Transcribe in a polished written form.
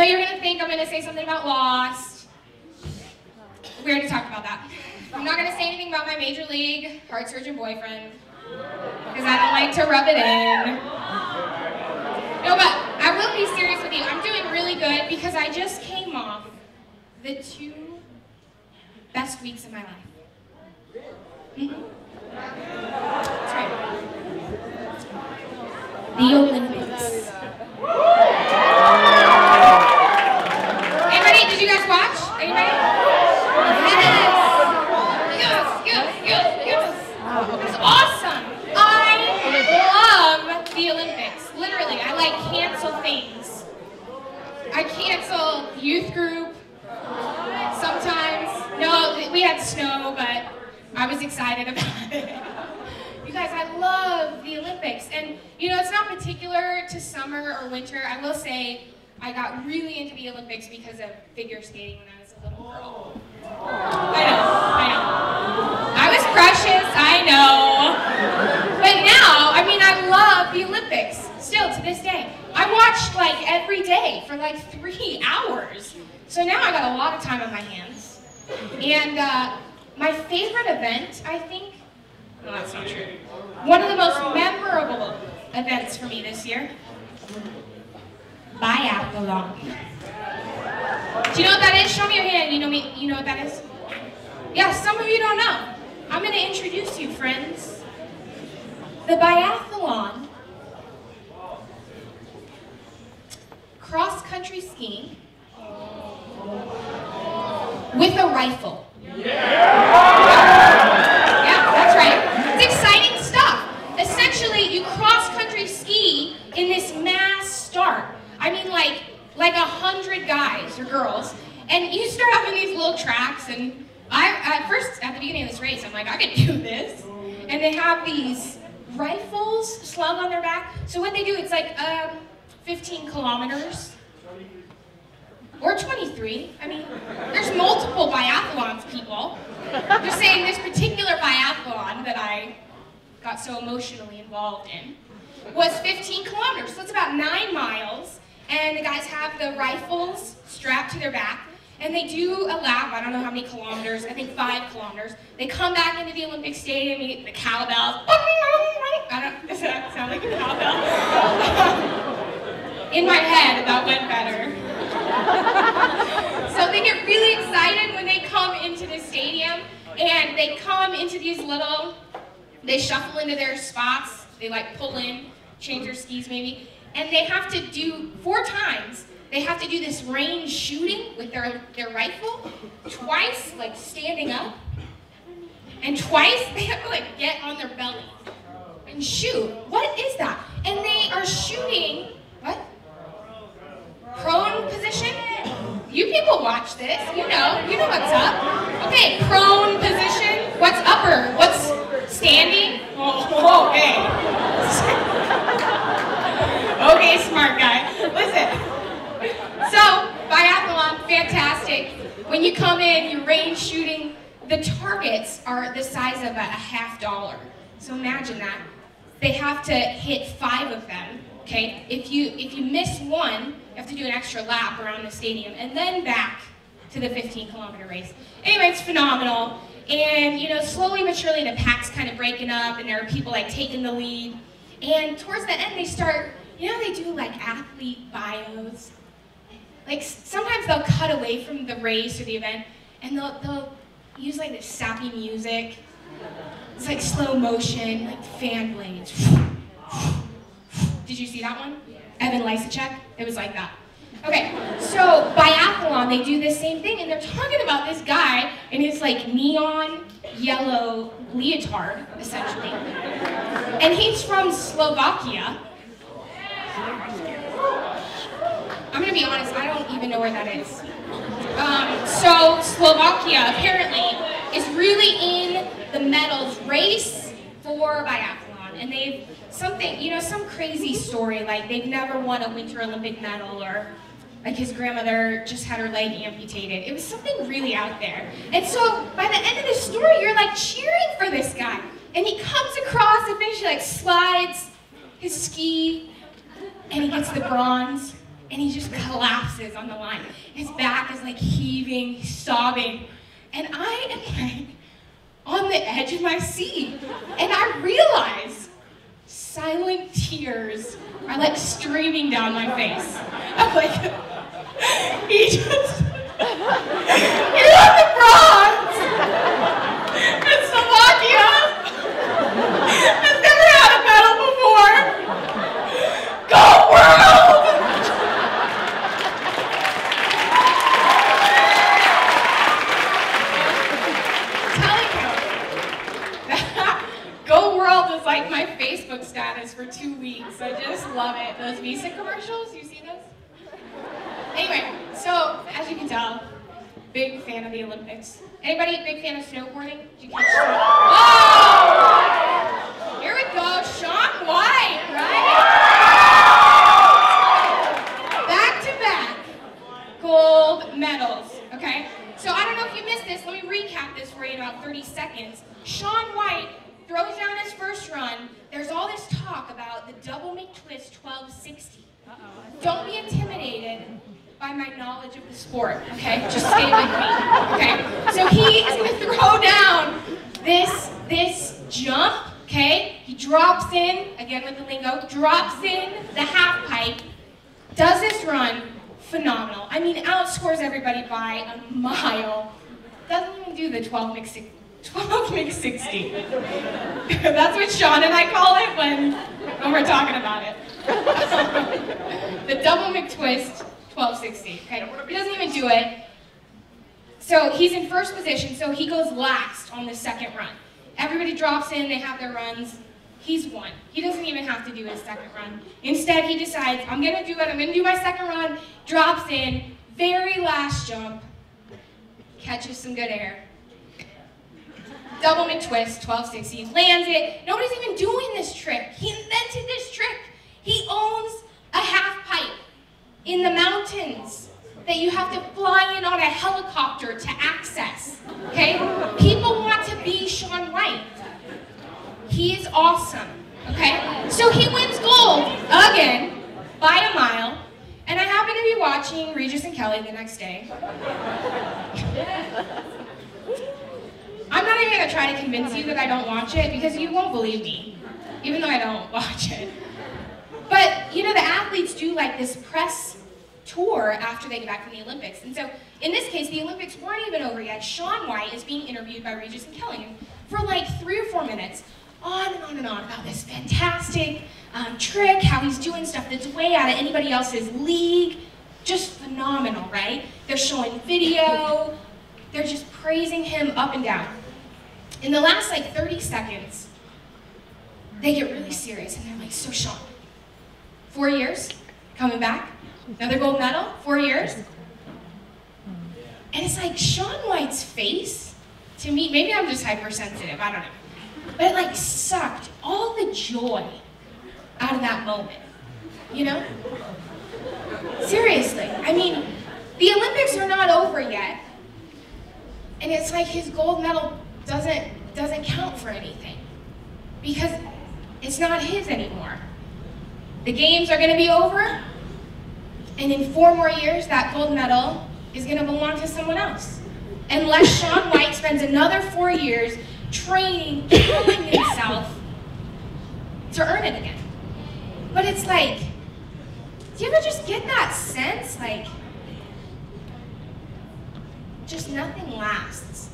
you're going to think I'm going to say something about Lost. We already talked about that. I'm not going to say anything about my Major League heart surgeon boyfriend, because I don't like to rub it in. No, but I will be serious with you. I'm doing really good because I just came off the 2 best weeks of my life. That's right. The Olympics. Anybody? Did you guys watch? Anybody? Yes. It was awesome. I love the Olympics. Literally, I like cancel things. I cancel youth group sometimes. No, we had snow, but I was excited about it. You guys, I love the Olympics. And, you know, it's not particular to summer or winter. I will say I got really into the Olympics because of figure skating when I was a little girl. I know. I was precious, I know. But now, I mean, I love the Olympics. Still, to this day. I watched, like, every day for, like, 3 hours. So now I got a lot of time on my hands. And my favorite event, I think, no, that's not true. One of the most memorable events for me this year, biathlon. Do you know what that is? Show me your hand. You know what that is? Yeah, some of you don't know. I'm going to introduce you, friends. The biathlon, cross-country skiing with a rifle. Yeah, that's right. It's exciting stuff. Essentially, you cross-country ski in this mass start. I mean, like 100 guys or girls, and you start off in these little tracks, and at the beginning of this race, I'm like, I could do this. And they have these rifles slung on their back. So what they do, it's like 15 kilometers. Or 23. I mean, there's multiple biathlons, people. Just saying this particular biathlon that I got so emotionally involved in was 15 kilometers. So it's about 9 miles. And the guys have the rifles strapped to their back. And they do a lap, I don't know how many kilometers, I think 5 kilometers. They come back into the Olympic Stadium, you get the cowbells. Does that sound like a cowbell? In my head, that went better. So they get really excited when they come into the stadium, and they come into these they shuffle into their spots, they like pull in, change their skis maybe, and they have to do 4 times. They have to do this range shooting with their rifle, twice like standing up, and twice they have to like get on their belly and shoot. What is that? And they are shooting, what? Prone position? You people watch this, you know what's up. Okay, prone position, what's upper, what's standing? Oh, okay. Okay, smart guy, listen. So, biathlon, fantastic. When you come in, you're range shooting, the targets are the size of a $50. So imagine that. They have to hit 5 of them, okay? If you miss one, you have to do an extra lap around the stadium and then back to the 15-kilometer race. Anyway, it's phenomenal. And, you know, slowly but surely the pack's kind of breaking up and there are people like taking the lead. And towards the end, they start, you know, they do like athlete bios. Like sometimes they'll cut away from the race or the event and they'll use like this sappy music. It's like slow motion, like fan blades. Did you see that one? Evan Lysacek? It was like that. Okay, so biathlon, they do this same thing and they're talking about this guy in his like neon yellow leotard, essentially. And he's from Slovakia. I'm gonna be honest, I don't even know where that is. So Slovakia apparently is really in the medals race for biathlon, and they've something, you know, some crazy story like they've never won a Winter Olympic medal, or like his grandmother just had her leg amputated. It was something really out there. And so by the end of the story, you're like cheering for this guy, and he comes across the finish, he like slides his ski, and he gets the bronze. and he just collapses on the line. His back is like heaving, he's sobbing, and I am like on the edge of my seat, and I realize silent tears are like streaming down my face. I'm like, he just, he won the bronze in Slovakia. Has never had a medal before. Go world! Go world is like my Facebook status for 2 weeks. I just love it. Those Visa commercials, you see those? Anyway, so as you can tell, big fan of the Olympics. Anybody a big fan of snowboarding? Did you catch that? Whoa! Here we go, Shaun White, right? Back to back gold medals, okay? So I don't know if you missed this. Let me recap this for you in about 30 seconds. Shaun White throws down his first run. There's all this talk about the double McTwist 1260. Don't be intimidated by my knowledge of the sport, okay? Just stay with me, okay? So he is gonna throw down this jump, okay? He drops in, again with the lingo, drops in the half pipe, does this run, phenomenal. I mean, outscores everybody by a mile. Doesn't even do the 12 McSixty. That's what Shaun and I call it when we're talking about it. The double McTwist 1260, okay? He doesn't even do it. So he's in first position, so he goes last on the second run. Everybody drops in, they have their runs. He's won. He doesn't even have to do his second run. Instead, he decides, I'm gonna do it, I'm gonna do my second run, drops in, very last jump, catches some good air. Double McTwist, 1260, lands it. Nobody's even doing this trick. He invented this trick. He owns a half pipe in the mountains that you have to fly in on a helicopter to access, okay? People want to be Shaun White. He is awesome, okay? So he wins gold, again, by a mile, and I happen to be watching Regis and Kelly the next day. I'm not even gonna try to convince you that I don't watch it because you won't believe me, even though I don't watch it. But, you know, the athletes do like this press tour after they get back from the Olympics. And so, in this case, the Olympics weren't even over yet. Shaun White is being interviewed by Regis and Kelly for like 3 or 4 minutes, on and on about this fantastic trick, how he's doing stuff that's way out of anybody else's league. Just phenomenal, right? They're showing video. They're just praising him up and down. In the last like 30 seconds, they get really serious and they're like, so Shaun, 4 years, coming back, another gold medal, 4 years. And it's like Shaun White's face, to me, maybe I'm just hypersensitive, I don't know. But it like sucked all the joy out of that moment, you know? Seriously, I mean, the Olympics are not over yet. And it's like his gold medal doesn't count for anything because it's not his anymore. The games are gonna be over, and in 4 more years, that gold medal is gonna belong to someone else. Unless Shaun White spends another 4 years training, killing himself to earn it again. But it's like, do you ever just get that sense? Like, just nothing lasts.